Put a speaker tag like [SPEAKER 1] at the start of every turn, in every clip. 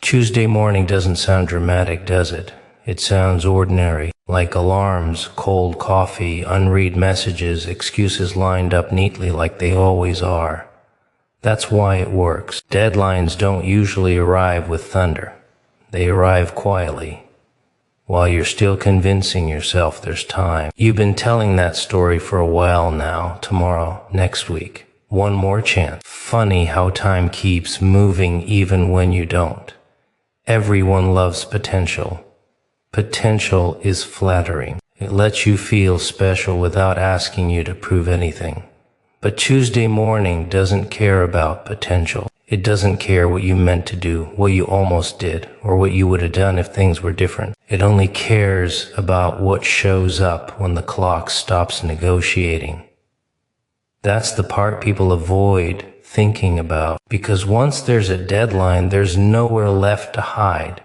[SPEAKER 1] Tuesday morning doesn't sound dramatic, does it? It sounds ordinary, like alarms, cold coffee, unread messages, excuses lined up neatly like they always are. That's why it works. Deadlines don't usually arrive with thunder. They arrive quietly, while you're still convincing yourself there's time. You've been telling that story for a while now. Tomorrow, next week, one more chance. Funny how time keeps moving even when you don't. Everyone loves potential. Potential is flattering. It lets you feel special without asking you to prove anything. But Tuesday morning doesn't care about potential. It doesn't care what you meant to do, what you almost did, or what you would have done if things were different. It only cares about what shows up when the clock stops negotiating. That's the part people avoid thinking about, because once there's a deadline, there's nowhere left to hide.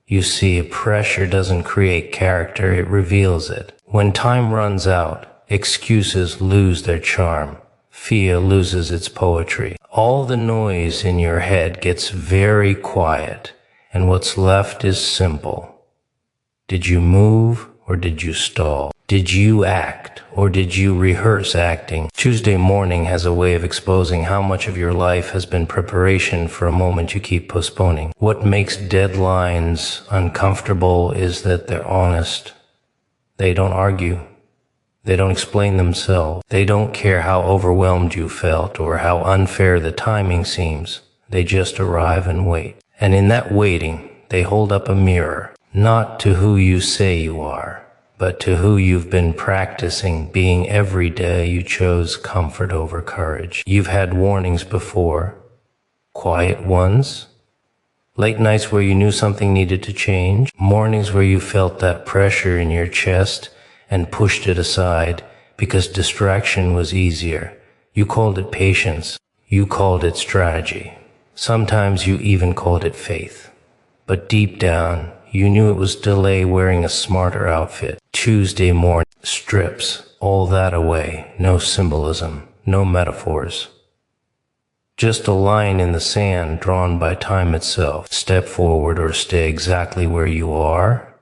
[SPEAKER 1] You see, pressure doesn't create character, it reveals it. When time runs out, excuses lose their charm. Fear loses its poetry. All the noise in your head gets very quiet, and what's left is simple. Did you move or did you stall? Did you act or did you rehearse acting? Tuesday morning has a way of exposing how much of your life has been preparation for a moment you keep postponing. What makes deadlines uncomfortable is that they're honest. They don't argue. They don't explain themselves. They don't care how overwhelmed you felt or how unfair the timing seems. They just arrive and wait. And in that waiting, they hold up a mirror, not to who you say you are, but to who you've been practicing being every day you chose comfort over courage. You've had warnings before, quiet ones, late nights where you knew something needed to change, mornings where you felt that pressure in your chest and pushed it aside because distraction was easier. You called it patience. You called it strategy. Sometimes you even called it faith. But deep down, you knew it was delay wearing a smarter outfit. Tuesday morning strips all that away. No symbolism, no metaphors. Just a line in the sand drawn by time itself. Step forward or stay exactly where you are.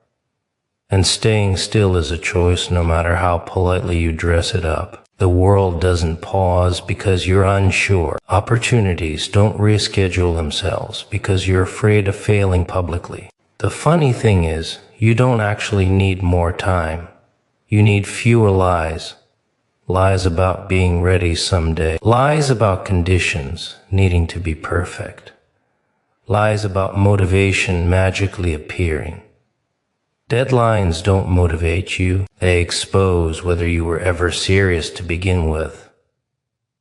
[SPEAKER 1] And staying still is a choice no matter how politely you dress it up. The world doesn't pause because you're unsure. Opportunities don't reschedule themselves because you're afraid of failing publicly. The funny thing is, you don't actually need more time. You need fewer lies. Lies about being ready someday. Lies about conditions needing to be perfect. Lies about motivation magically appearing. Deadlines don't motivate you. They expose whether you were ever serious to begin with.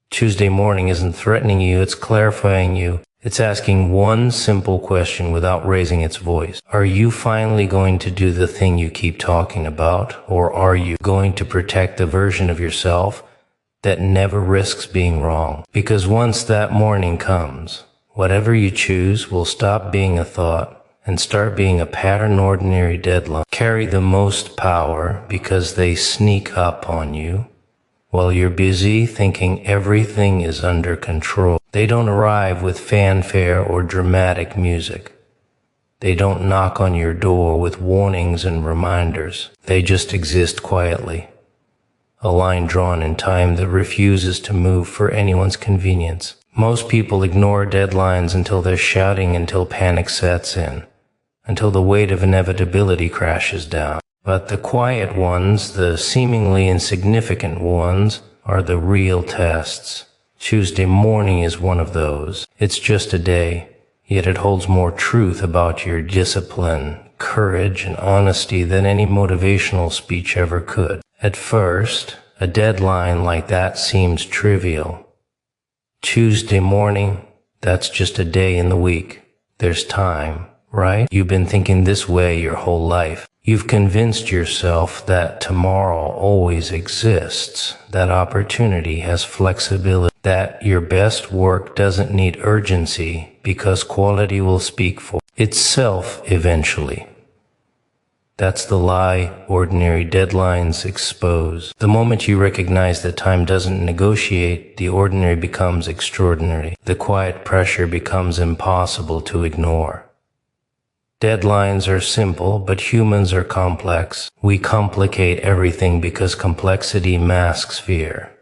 [SPEAKER 1] Tuesday morning isn't threatening you, it's clarifying you. It's asking one simple question without raising its voice. Are you finally going to do the thing you keep talking about? Or are you going to protect the version of yourself that never risks being wrong? Because once that morning comes, whatever you choose will stop being a thought and start being a pattern. Ordinary deadline carry the most power because they sneak up on you while you're busy thinking everything is under control. They don't arrive with fanfare or dramatic music. They don't knock on your door with warnings and reminders. They just exist quietly. A line drawn in time that refuses to move for anyone's convenience. Most people ignore deadlines until they're shouting, until panic sets in, until the weight of inevitability crashes down. But the quiet ones, the seemingly insignificant ones, are the real tests. Tuesday morning is one of those. It's just a day, yet it holds more truth about your discipline, courage, and honesty than any motivational speech ever could. At first, a deadline like that seems trivial. Tuesday morning, that's just a day in the week. There's time, right? You've been thinking this way your whole life. You've convinced yourself that tomorrow always exists, that opportunity has flexibility, that your best work doesn't need urgency because quality will speak for itself eventually. That's the lie ordinary deadlines expose. The moment you recognize that time doesn't negotiate, the ordinary becomes extraordinary. The quiet pressure becomes impossible to ignore. Deadlines are simple, but humans are complex. We complicate everything because complexity masks fear.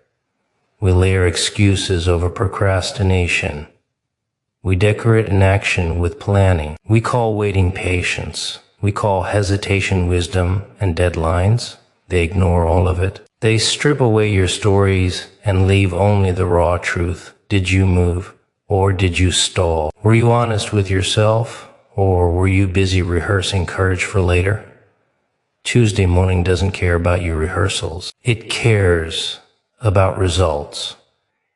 [SPEAKER 1] We layer excuses over procrastination. We decorate inaction with planning. We call waiting patience. We call hesitation wisdom, and deadlines, they ignore all of it. They strip away your stories and leave only the raw truth. Did you move? Or did you stall? Were you honest with yourself? Or were you busy rehearsing courage for later? Tuesday morning doesn't care about your rehearsals. It cares about results.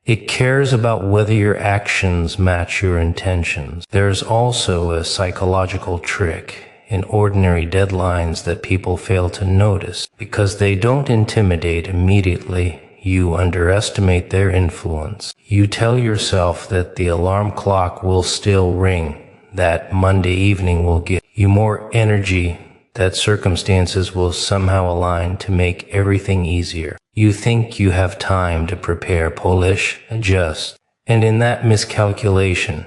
[SPEAKER 1] It cares about whether your actions match your intentions. There's also a psychological trick in ordinary deadlines that people fail to notice. Because they don't intimidate immediately, you underestimate their influence. You tell yourself that the alarm clock will still ring, that Monday evening will give you more energy, that circumstances will somehow align to make everything easier. You think you have time to prepare, polish, adjust, and in that miscalculation,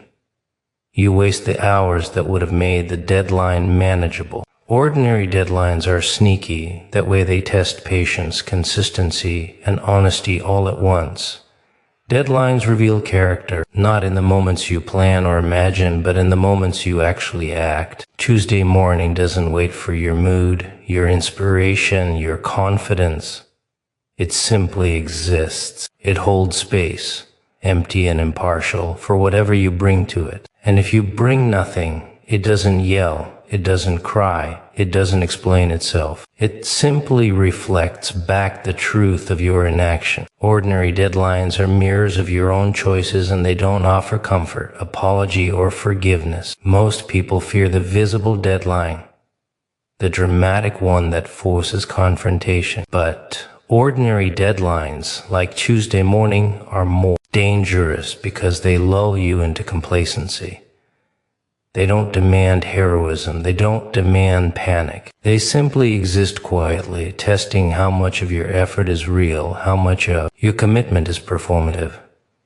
[SPEAKER 1] you waste the hours that would have made the deadline manageable. Ordinary deadlines are sneaky. That way they test patience, consistency, and honesty all at once. Deadlines reveal character, not in the moments you plan or imagine, but in the moments you actually act. Tuesday morning doesn't wait for your mood, your inspiration, your confidence. It simply exists. It holds space, empty and impartial, for whatever you bring to it. And if you bring nothing, it doesn't yell, it doesn't cry, it doesn't explain itself. It simply reflects back the truth of your inaction. Ordinary deadlines are mirrors of your own choices, and they don't offer comfort, apology, or forgiveness. Most people fear the visible deadline, the dramatic one that forces confrontation. But ordinary deadlines, like Tuesday morning, are more dangerous because they lull you into complacency. They don't demand heroism. They don't demand panic. They simply exist quietly, testing how much of your effort is real, how much of your commitment is performative,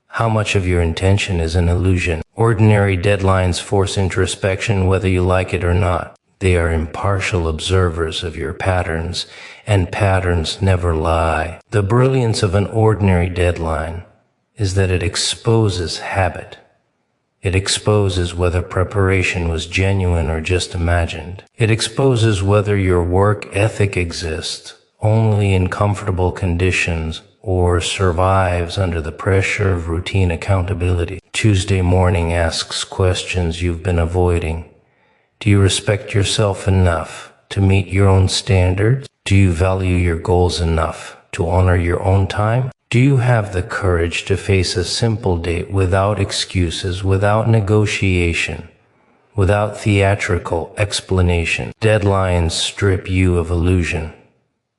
[SPEAKER 1] how much of your intention is an illusion. Ordinary deadlines force introspection whether you like it or not. They are impartial observers of your patterns, and patterns never lie. The brilliance of an ordinary deadline is that it exposes habit. It exposes whether preparation was genuine or just imagined. It exposes whether your work ethic exists only in comfortable conditions or survives under the pressure of routine accountability. Tuesday morning asks questions you've been avoiding. Do you respect yourself enough to meet your own standards? Do you value your goals enough to honor your own time? Do you have the courage to face a simple date without excuses, without negotiation, without theatrical explanation? Deadlines strip you of illusion.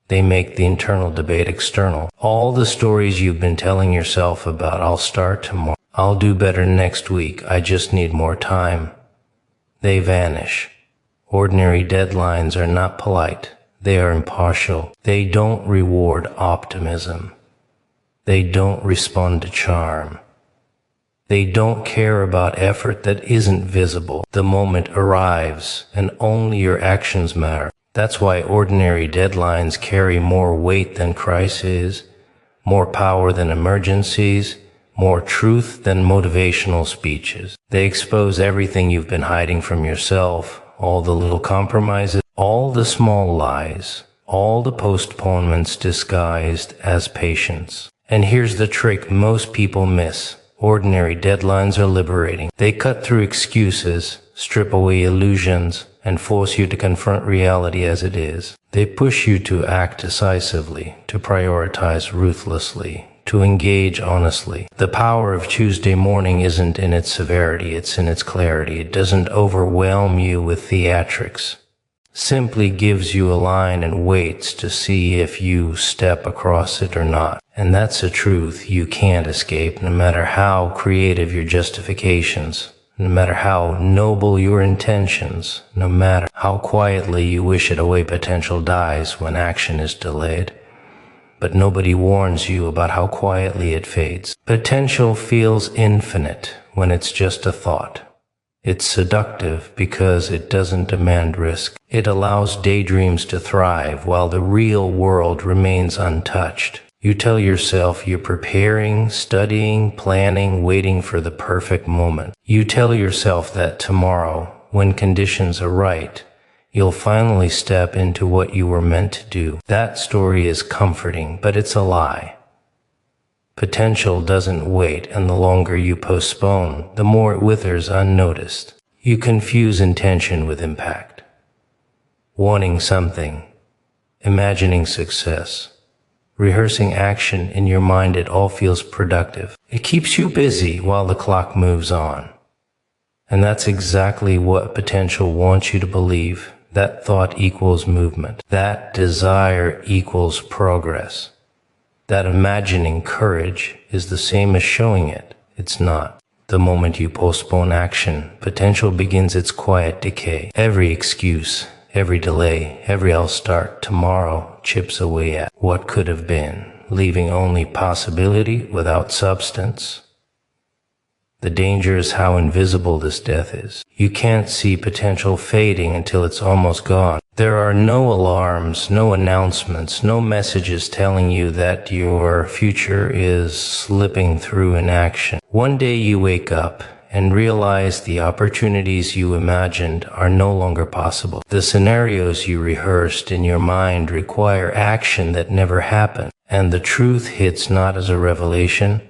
[SPEAKER 1] They make the internal debate external. All the stories you've been telling yourself about, I'll start tomorrow, I'll do better next week, I just need more time, they vanish. Ordinary deadlines are not polite. They are impartial. They don't reward optimism. They don't respond to charm. They don't care about effort that isn't visible. The moment arrives, and only your actions matter. That's why ordinary deadlines carry more weight than crises, more power than emergencies, more truth than motivational speeches. They expose everything you've been hiding from yourself, all the little compromises, all the small lies, all the postponements disguised as patience. And here's the trick most people miss. Ordinary deadlines are liberating. They cut through excuses, strip away illusions, and force you to confront reality as it is. They push you to act decisively, to prioritize ruthlessly, to engage honestly. The power of Tuesday morning isn't in its severity, it's in its clarity. It doesn't overwhelm you with theatrics. Simply gives you a line and waits to see if you step across it or not. And that's a truth you can't escape, no matter how creative your justifications, no matter how noble your intentions, no matter how quietly you wish it away. Potential dies when action is delayed. But nobody warns you about how quietly it fades. Potential feels infinite when it's just a thought. It's seductive because it doesn't demand risk. It allows daydreams to thrive while the real world remains untouched. You tell yourself you're preparing, studying, planning, waiting for the perfect moment. You tell yourself that tomorrow, when conditions are right, you'll finally step into what you were meant to do. That story is comforting, but it's a lie. Potential doesn't wait, and the longer you postpone, the more it withers unnoticed. You confuse intention with impact. Wanting something, imagining success, rehearsing action in your mind, it all feels productive. It keeps you busy while the clock moves on. And that's exactly what potential wants you to believe. That thought equals movement. That desire equals progress. That imagining courage is the same as showing it. It's not. The moment you postpone action, potential begins its quiet decay. Every excuse, every delay, every "I'll start tomorrow" chips away at what could have been, leaving only possibility without substance. The danger is how invisible this death is. You can't see potential fading until it's almost gone. There are no alarms, no announcements, no messages telling you that your future is slipping through inaction. One day you wake up and realize the opportunities you imagined are no longer possible. The scenarios you rehearsed in your mind require action that never happened, and the truth hits not as a revelation,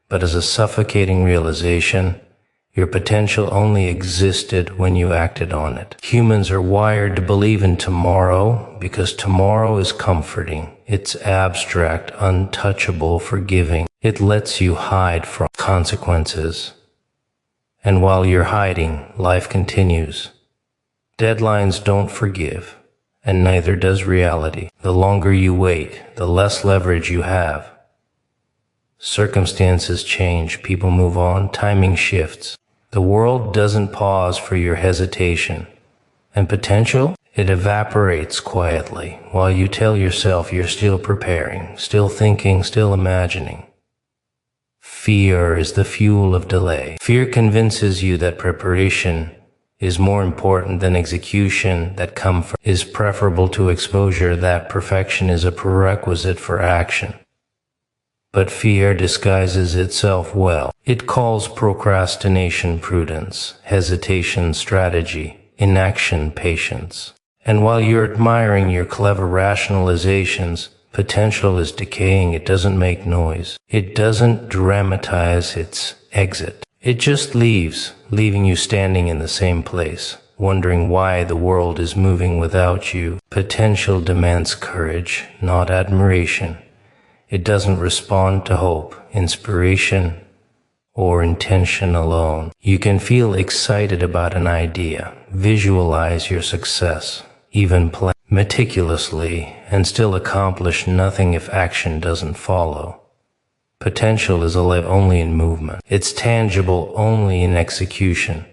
[SPEAKER 1] but as a suffocating realization. Your potential only existed when you acted on it. Humans are wired to believe in tomorrow because tomorrow is comforting. It's abstract, untouchable, forgiving. It lets you hide from consequences. And while you're hiding, life continues. Deadlines don't forgive, and neither does reality. The longer you wait, the less leverage you have. Circumstances change, people move on, timing shifts. The world doesn't pause for your hesitation. And potential? It evaporates quietly while you tell yourself you're still preparing, still thinking, still imagining. Fear is the fuel of delay. Fear convinces you that preparation is more important than execution, that comfort is preferable to exposure, that perfection is a prerequisite for action. But fear disguises itself well. It calls procrastination prudence, hesitation strategy, inaction patience. And while you're admiring your clever rationalizations, potential is decaying. It doesn't make noise. It doesn't dramatize its exit. It just leaves, leaving you standing in the same place, wondering why the world is moving without you. Potential demands courage, not admiration. It doesn't respond to hope, inspiration, or intention alone. You can feel excited about an idea, visualize your success, even plan meticulously, and still accomplish nothing if action doesn't follow. Potential is alive only in movement. It's tangible only in execution.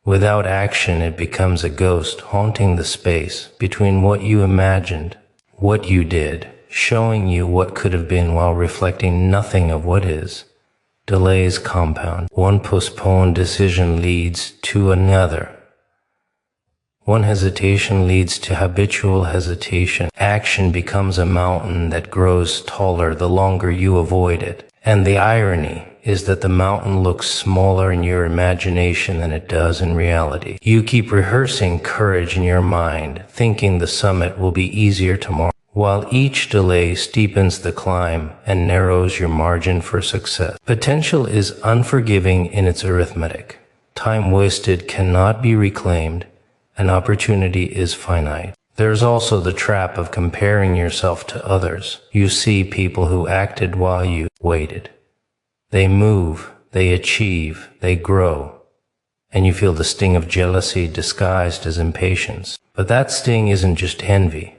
[SPEAKER 1] Without action, it becomes a ghost haunting the space between what you imagined, what you did, showing you what could have been while reflecting nothing of what is. Delays compound. One postponed decision leads to another. One hesitation leads to habitual hesitation. Action becomes a mountain that grows taller the longer you avoid it. And the irony is that the mountain looks smaller in your imagination than it does in reality. You keep rehearsing courage in your mind, thinking the summit will be easier tomorrow, while each delay steepens the climb and narrows your margin for success. Potential is unforgiving in its arithmetic. Time wasted cannot be reclaimed, and opportunity is finite. There's also the trap of comparing yourself to others. You see people who acted while you waited. They move, they achieve, they grow, and you feel the sting of jealousy disguised as impatience. But that sting isn't just envy.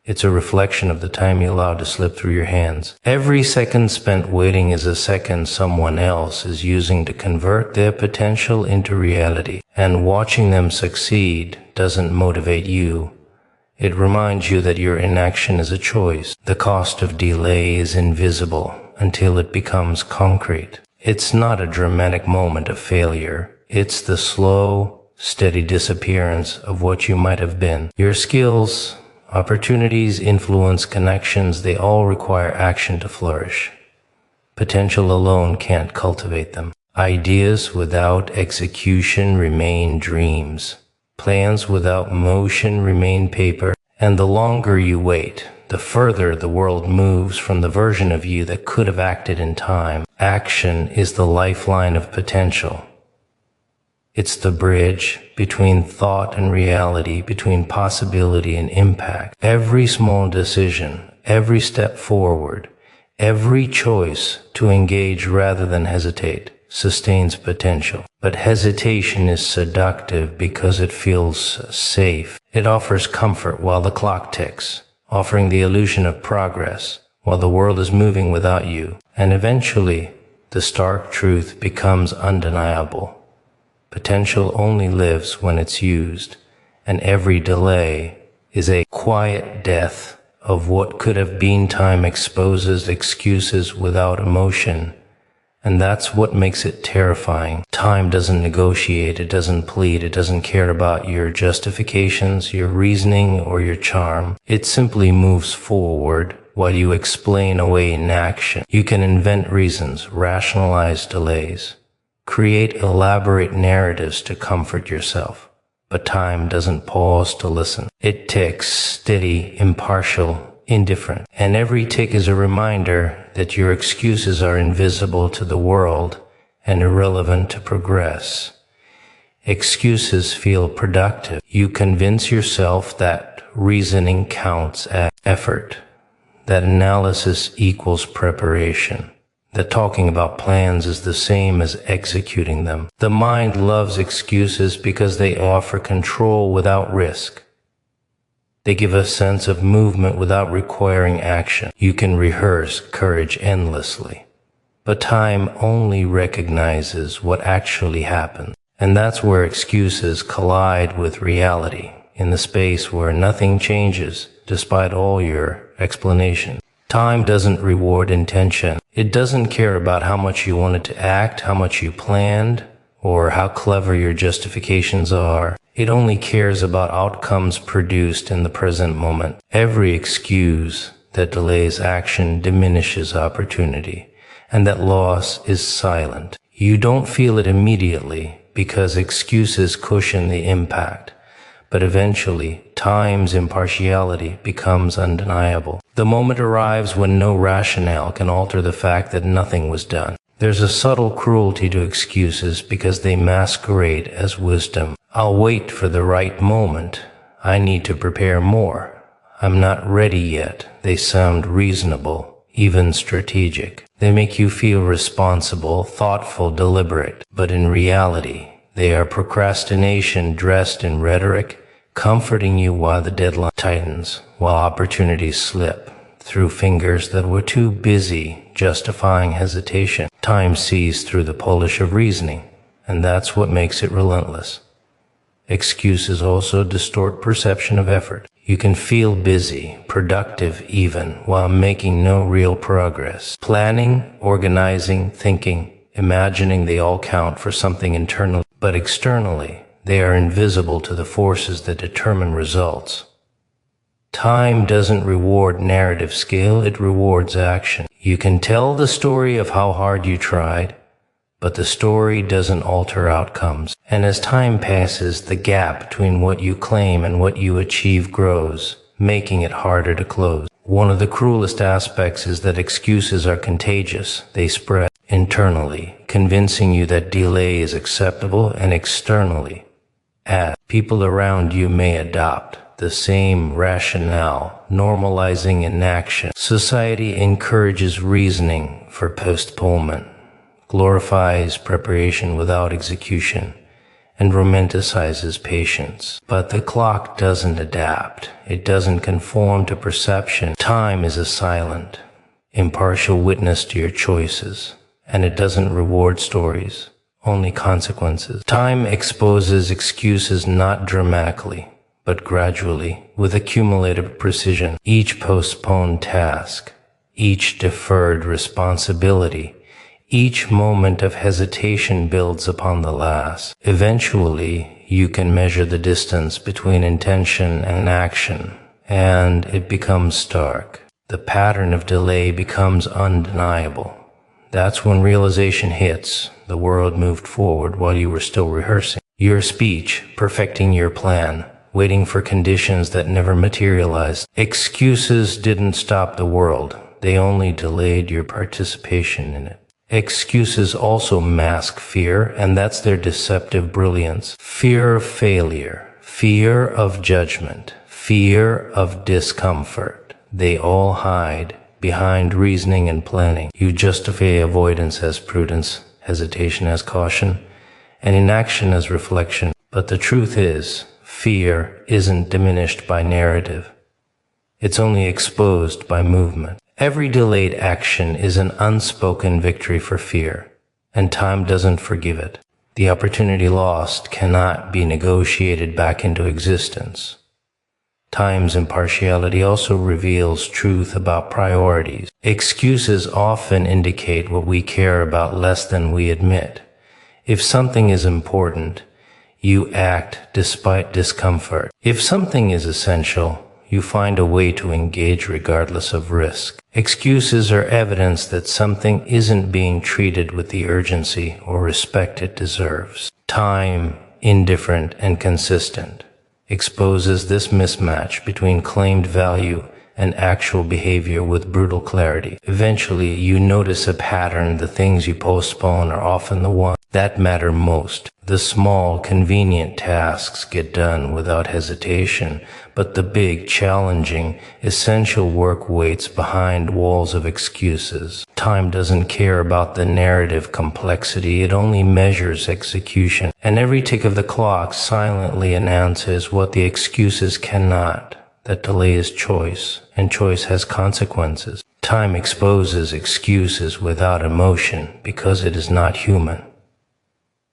[SPEAKER 1] It's a reflection of the time you allowed to slip through your hands. Every second spent waiting is a second someone else is using to convert their potential into reality. And watching them succeed doesn't motivate you. It reminds you that your inaction is a choice. The cost of delay is invisible until it becomes concrete. It's not a dramatic moment of failure. It's the slow, steady disappearance of what you might have been. Your skills, opportunities, influence, connections, they all require action to flourish. Potential alone can't cultivate them. Ideas without execution remain dreams. Plans without motion remain paper. And the longer you wait, the further the world moves from the version of you that could have acted in time. Action is the lifeline of potential. It's the bridge between thought and reality, between possibility and impact. Every small decision, every step forward, every choice to engage rather than hesitate sustains potential. But hesitation is seductive because it feels safe. It offers comfort while the clock ticks, offering the illusion of progress while the world is moving without you. And eventually, the stark truth becomes undeniable. Potential only lives when it's used, and every delay is a quiet death of what could have been. Time exposes excuses without emotion, and that's what makes it terrifying. Time doesn't negotiate, it doesn't plead, it doesn't care about your justifications, your reasoning, or your charm. It simply moves forward while you explain away inaction. You can invent reasons, rationalize delays, create elaborate narratives to comfort yourself. But time doesn't pause to listen. It ticks, steady, impartial, indifferent. And every tick is a reminder that your excuses are invisible to the world and irrelevant to progress. Excuses feel productive. You convince yourself that reasoning counts as effort, that analysis equals preparation, that talking about plans is the same as executing them. The mind loves excuses because they offer control without risk. They give a sense of movement without requiring action. You can rehearse courage endlessly, but time only recognizes what actually happens. And that's where excuses collide with reality, in the space where nothing changes despite all your explanations. Time doesn't reward intention. It doesn't care about how much you wanted to act, how much you planned, or how clever your justifications are. It only cares about outcomes produced in the present moment. Every excuse that delays action diminishes opportunity, and that loss is silent. You don't feel it immediately because excuses cushion the impact, but eventually time's impartiality becomes undeniable. The moment arrives when no rationale can alter the fact that nothing was done. There's a subtle cruelty to excuses because they masquerade as wisdom. I'll wait for the right moment. I need to prepare more. I'm not ready yet. They sound reasonable, even strategic. They make you feel responsible, thoughtful, deliberate. But in reality, they are procrastination dressed in rhetoric, comforting you while the deadline tightens, while opportunities slip through fingers that were too busy justifying hesitation. Time sees through the polish of reasoning, and that's what makes it relentless. Excuses also distort perception of effort. You can feel busy, productive even, while making no real progress. Planning, organizing, thinking, imagining, they all count for something internal, but externally, they are invisible to the forces that determine results. Time doesn't reward narrative skill, it rewards action. You can tell the story of how hard you tried, but the story doesn't alter outcomes. And as time passes, the gap between what you claim and what you achieve grows, making it harder to close. One of the cruelest aspects is that excuses are contagious. They spread internally, convincing you that delay is acceptable, and externally, as people around you may adopt the same rationale, normalizing inaction. Society encourages reasoning for postponement, glorifies preparation without execution, and romanticizes patience. But the clock doesn't adapt. It doesn't conform to perception. Time is a silent, impartial witness to your choices, and it doesn't reward stories, only consequences. Time exposes excuses not dramatically, but gradually, with accumulated precision. Each postponed task, each deferred responsibility, Each moment of hesitation builds upon the last. Eventually, you can measure the distance between intention and action, and it becomes stark. The pattern of delay becomes undeniable. That's when realization hits. The world moved forward while you were still rehearsing your speech, perfecting your plan, waiting for conditions that never materialized. Excuses didn't stop the world. They only delayed your participation in it. Excuses also mask fear, and that's their deceptive brilliance. Fear of failure, fear of judgment, fear of discomfort. They all hide behind reasoning and planning. You justify avoidance as prudence, hesitation as caution, and inaction as reflection. But the truth is, fear isn't diminished by narrative. It's only exposed by movement. Every delayed action is an unspoken victory for fear, and time doesn't forgive it. The opportunity lost cannot be negotiated back into existence. Time's impartiality also reveals truth about priorities. Excuses often indicate what we care about less than we admit. If something is important, you act despite discomfort. If something is essential, you find a way to engage regardless of risk. Excuses are evidence that something isn't being treated with the urgency or respect it deserves. Time, indifferent and consistent, exposes this mismatch between claimed value and actual behavior with brutal clarity. Eventually, you notice a pattern. The things you postpone are often the ones that matter most. The small, convenient tasks get done without hesitation, but the big, challenging, essential work waits behind walls of excuses. Time doesn't care about the narrative complexity, it only measures execution. And every tick of the clock silently announces what the excuses cannot. That delay is choice, and choice has consequences. Time exposes excuses without emotion because it is not human.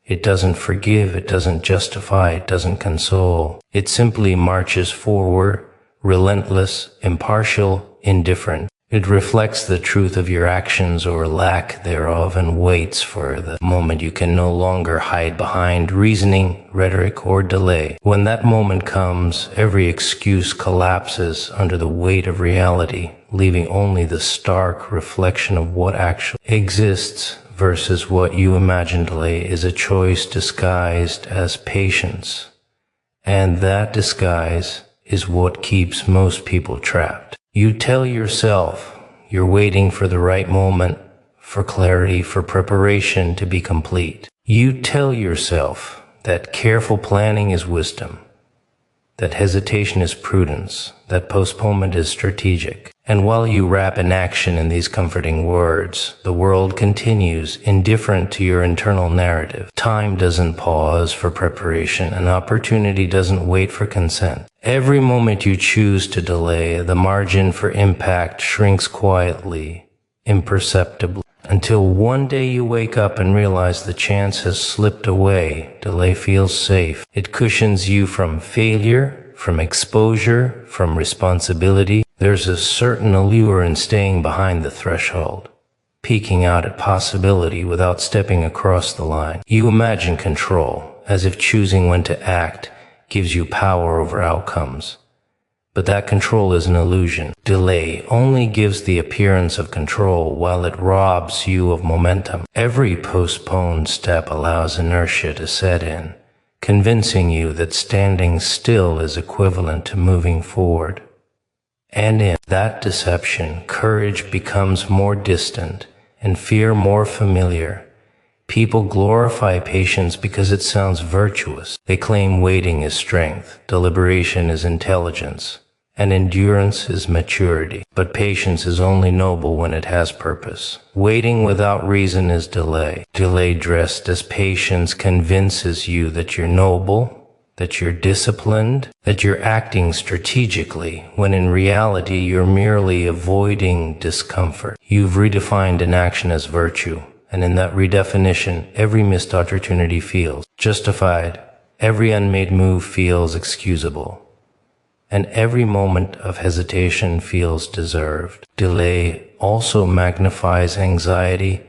[SPEAKER 1] It doesn't forgive, it doesn't justify, it doesn't console. It simply marches forward, relentless, impartial, indifferent. It reflects the truth of your actions or lack thereof and waits for the moment you can no longer hide behind reasoning, rhetoric, or delay. When that moment comes, every excuse collapses under the weight of reality, leaving only the stark reflection of what actually exists versus what you imagine. Delay is a choice disguised as patience, and that disguise is what keeps most people trapped. You tell yourself you're waiting for the right moment, for clarity, for preparation to be complete. You tell yourself that careful planning is wisdom, that hesitation is prudence, that postponement is strategic. And while you wrap in action in these comforting words, the world continues indifferent to your internal narrative. Time doesn't pause for preparation, and opportunity doesn't wait for consent. Every moment you choose to delay, the margin for impact shrinks quietly, imperceptibly, until one day you wake up and realize the chance has slipped away. Delay feels safe. It cushions you from failure, from exposure, from responsibility. There's a certain allure in staying behind the threshold, peeking out at possibility without stepping across the line. You imagine control, as if choosing when to act gives you power over outcomes. But that control is an illusion. Delay only gives the appearance of control while it robs you of momentum. Every postponed step allows inertia to set in, convincing you that standing still is equivalent to moving forward. And in that deception, courage becomes more distant and fear more familiar. People glorify patience because it sounds virtuous. They claim waiting is strength, deliberation is intelligence, and endurance is maturity. But patience is only noble when it has purpose. Waiting without reason is delay. Delay dressed as patience convinces you that you're noble, that you're disciplined, that you're acting strategically, when in reality you're merely avoiding discomfort. You've redefined inaction as virtue, and in that redefinition, every missed opportunity feels justified, every unmade move feels excusable, and every moment of hesitation feels deserved. Delay also magnifies anxiety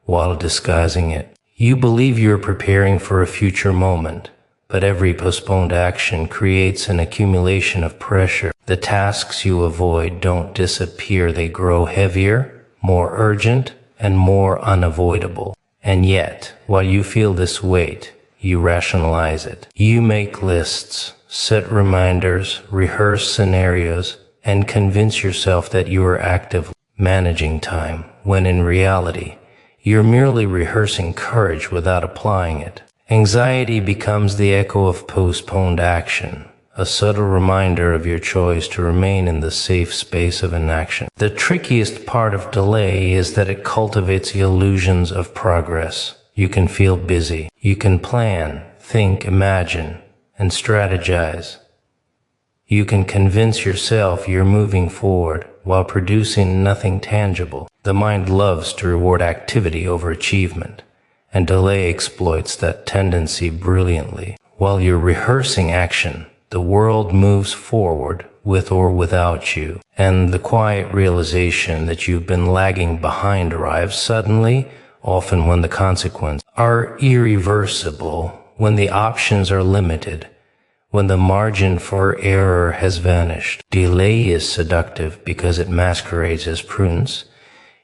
[SPEAKER 1] while disguising it. You believe you're preparing for a future moment, but every postponed action creates an accumulation of pressure. The tasks you avoid don't disappear, they grow heavier, more urgent, and more unavoidable. And yet, while you feel this weight, you rationalize it. You make lists, set reminders, rehearse scenarios, and convince yourself that you are actively managing time, when in reality, you're merely rehearsing courage without applying it. Anxiety becomes the echo of postponed action, a subtle reminder of your choice to remain in the safe space of inaction. The trickiest part of delay is that it cultivates the illusions of progress. You can feel busy. You can plan, think, imagine, and strategize. You can convince yourself you're moving forward while producing nothing tangible. The mind loves to reward activity over achievement, and delay exploits that tendency brilliantly. While you're rehearsing action, the world moves forward with or without you, and the quiet realization that you've been lagging behind arrives suddenly, often when the consequences are irreversible, when the options are limited, when the margin for error has vanished. Delay is seductive because it masquerades as prudence,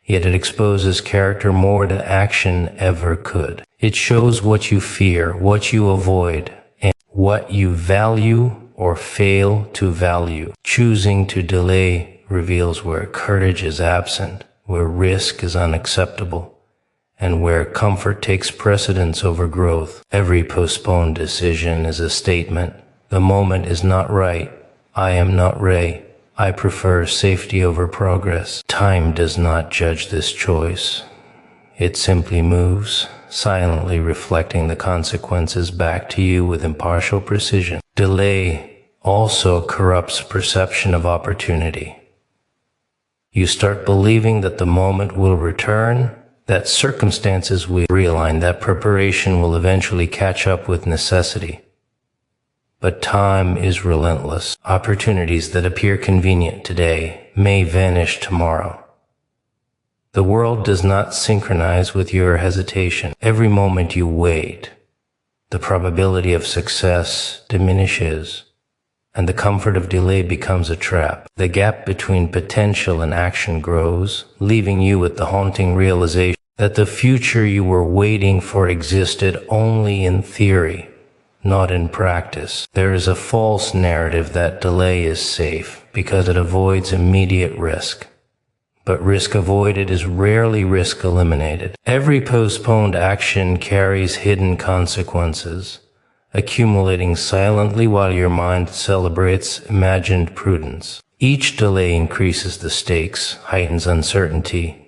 [SPEAKER 1] yet it exposes character more than action ever could. It shows what you fear, what you avoid, and what you value or fail to value. Choosing to delay reveals where courage is absent, where risk is unacceptable, and where comfort takes precedence over growth. Every postponed decision is a statement. The moment is not right. I am not ready. I prefer safety over progress. Time does not judge this choice. It simply moves, silently reflecting the consequences back to you with impartial precision. Delay also corrupts perception of opportunity. You start believing that the moment will return, that circumstances will realign, that preparation will eventually catch up with necessity. But time is relentless. Opportunities that appear convenient today may vanish tomorrow. The world does not synchronize with your hesitation. Every moment you wait, the probability of success diminishes, and the comfort of delay becomes a trap. The gap between potential and action grows, leaving you with the haunting realization that the future you were waiting for existed only in theory, not in practice. There is a false narrative that delay is safe because it avoids immediate risk. But risk avoided is rarely risk eliminated. Every postponed action carries hidden consequences, accumulating silently while your mind celebrates imagined prudence. Each delay increases the stakes, heightens uncertainty,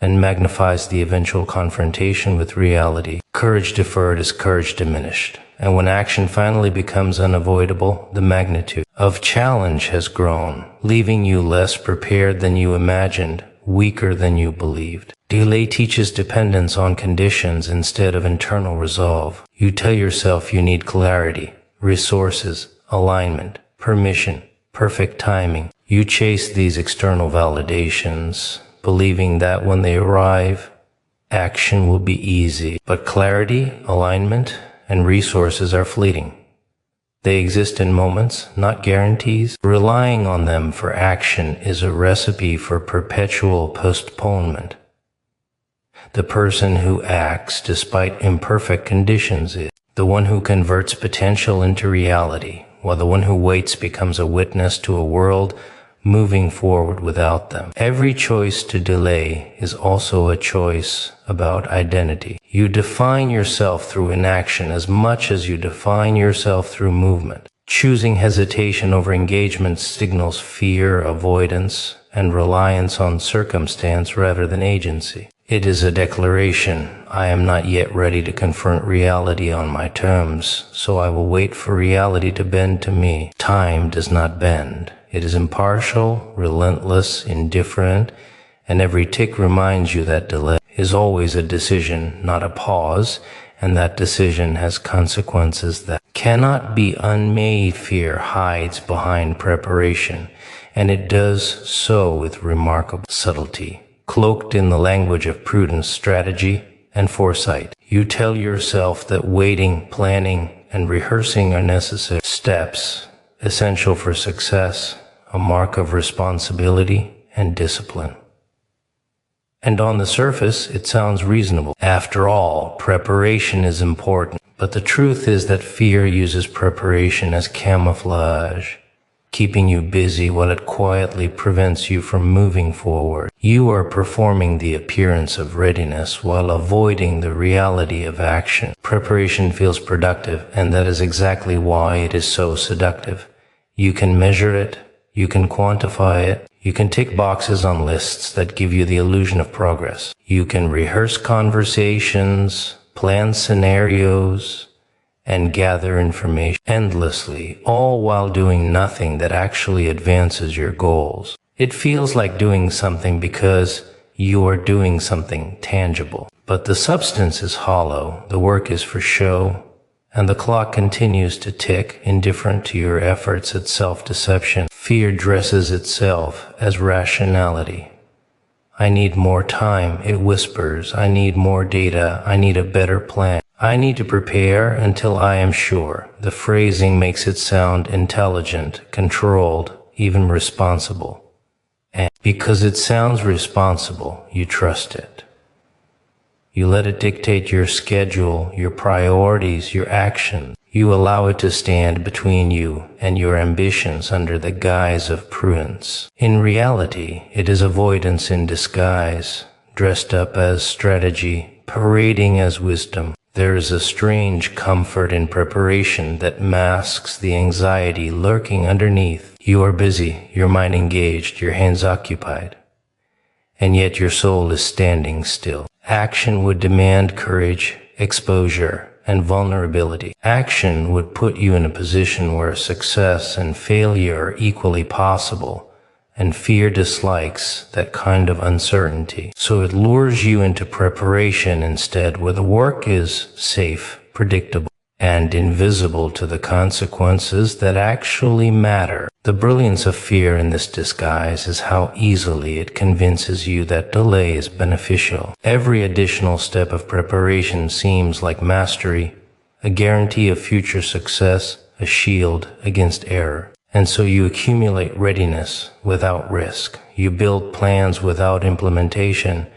[SPEAKER 1] and magnifies the eventual confrontation with reality. Courage deferred is courage diminished, and when action finally becomes unavoidable, the magnitude of challenge has grown, leaving you less prepared than you imagined, weaker than you believed. Delay teaches dependence on conditions instead of internal resolve. You tell yourself you need clarity, resources, alignment, permission, perfect timing. You chase these external validations, believing that when they arrive, action will be easy. But clarity, alignment, and resources are fleeting. They exist in moments, not guarantees. Relying on them for action is a recipe for perpetual postponement. The person who acts despite imperfect conditions is the one who converts potential into reality, while the one who waits becomes a witness to a world moving forward without them. Every choice to delay is also a choice about identity. You define yourself through inaction as much as you define yourself through movement. Choosing hesitation over engagement signals fear, avoidance, and reliance on circumstance rather than agency. It is a declaration, I am not yet ready to confront reality on my terms, so I will wait for reality to bend to me. Time does not bend. It is impartial, relentless, indifferent, and every tick reminds you that delay is always a decision, not a pause, and that decision has consequences that cannot be unmade. Fear hides behind preparation, and it does so with remarkable subtlety. cloaked in the language of prudence, strategy, and foresight. You tell yourself that waiting, planning, and rehearsing are necessary steps, essential for success, a mark of responsibility and discipline. And on the surface, it sounds reasonable. After all, preparation is important. But the truth is that fear uses preparation as camouflage, keeping you busy while it quietly prevents you from moving forward. You are performing the appearance of readiness while avoiding the reality of action. Preparation feels productive, and that is exactly why it is so seductive. You can measure it, you can quantify it, you can tick boxes on lists that give you the illusion of progress. You can rehearse conversations, plan scenarios, and gather information endlessly, all while doing nothing that actually advances your goals. It feels like doing something because you are doing something tangible. But the substance is hollow, the work is for show, and the clock continues to tick, indifferent to your efforts at self-deception. Fear dresses itself as rationality. I need more time, it whispers. I need more data. I need a better plan. I need to prepare until I am sure. The phrasing makes it sound intelligent, controlled, even responsible. And because it sounds responsible, you trust it. You let it dictate your schedule, your priorities, your actions. You allow it to stand between you and your ambitions under the guise of prudence. In reality, it is avoidance in disguise, dressed up as strategy, parading as wisdom. There is a strange comfort in preparation that masks the anxiety lurking underneath. You are busy, your mind engaged, your hands occupied, and yet your soul is standing still. Action would demand courage, exposure, and vulnerability. Action would put you in a position where success and failure are equally possible, and fear dislikes that kind of uncertainty. So it lures you into preparation instead, where the work is safe, predictable, and invisible to the consequences that actually matter. The brilliance of fear in this disguise is how easily it convinces you that delay is beneficial. Every additional step of preparation seems like mastery, a guarantee of future success, a shield against error. And so you accumulate readiness without risk. You build plans without implementation.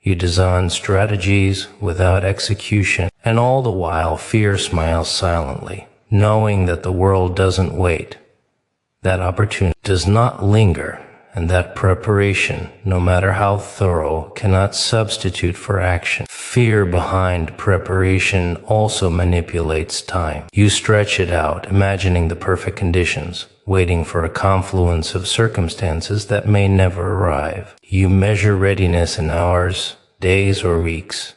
[SPEAKER 1] You design strategies without execution. And all the while, fear smiles silently, knowing that the world doesn't wait, that opportunity does not linger, and that preparation, no matter how thorough, cannot substitute for action. Fear behind preparation also manipulates time. You stretch it out, imagining the perfect conditions, waiting for a confluence of circumstances that may never arrive. You measure readiness in hours, days, or weeks,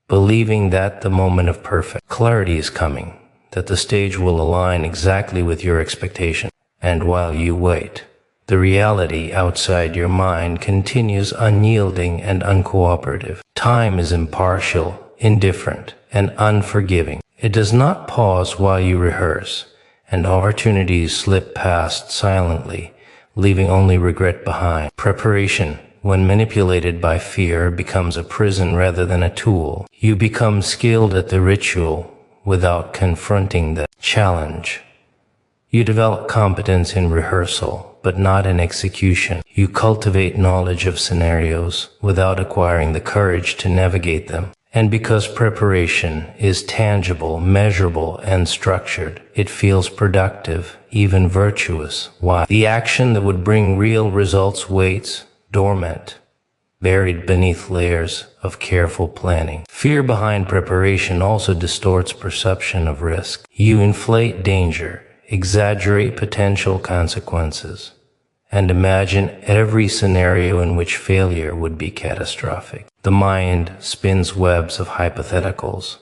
[SPEAKER 1] believing that the moment of perfect clarity is coming, that the stage will align exactly with your expectation. And while you wait, the reality outside your mind continues unyielding and uncooperative. Time is impartial, indifferent, and unforgiving. It does not pause while you rehearse, and opportunities slip past silently, leaving only regret behind. Preparation, when manipulated by fear, becomes a prison rather than a tool. You become skilled at the ritual without confronting the challenge. You develop competence in rehearsal, but not in execution. You cultivate knowledge of scenarios without acquiring the courage to navigate them. And because preparation is tangible, measurable, and structured, it feels productive, even virtuous. Why? The action that would bring real results waits, dormant, buried beneath layers of careful planning. Fear behind preparation also distorts perception of risk. You inflate danger, exaggerate potential consequences, and imagine every scenario in which failure would be catastrophic. The mind spins webs of hypotheticals,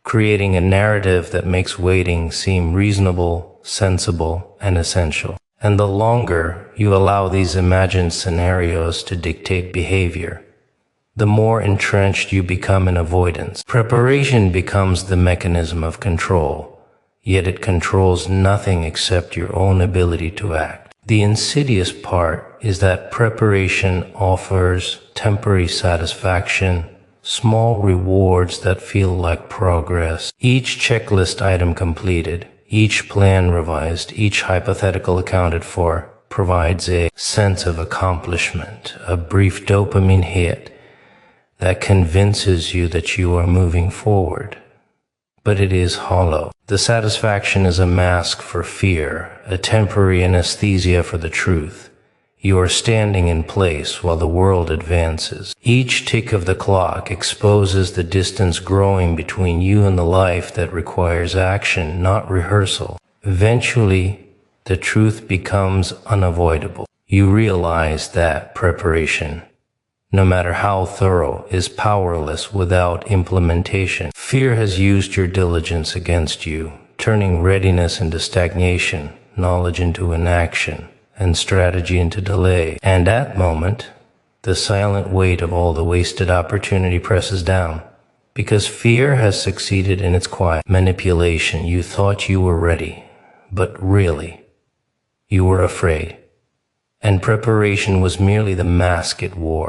[SPEAKER 1] creating a narrative that makes waiting seem reasonable, sensible, and essential. And the longer you allow these imagined scenarios to dictate behavior, the more entrenched you become in avoidance. Preparation becomes the mechanism of control, yet it controls nothing except your own ability to act. The insidious part is that preparation offers temporary satisfaction, small rewards that feel like progress. Each checklist item completed, each plan revised, each hypothetical accounted for, provides a sense of accomplishment, a brief dopamine hit that convinces you that you are moving forward. But it is hollow. The satisfaction is a mask for fear, a temporary anesthesia for the truth. You are standing in place while the world advances. Each tick of the clock exposes the distance growing between you and the life that requires action, not rehearsal. Eventually, the truth becomes unavoidable. You realize that preparation, no matter how thorough, is powerless without implementation. Fear has used your diligence against you, turning readiness into stagnation, knowledge into inaction, and strategy into delay. And at that moment, the silent weight of all the wasted opportunity presses down. Because fear has succeeded in its quiet manipulation. You thought you were ready, but really, you were afraid. And preparation was merely the mask it wore.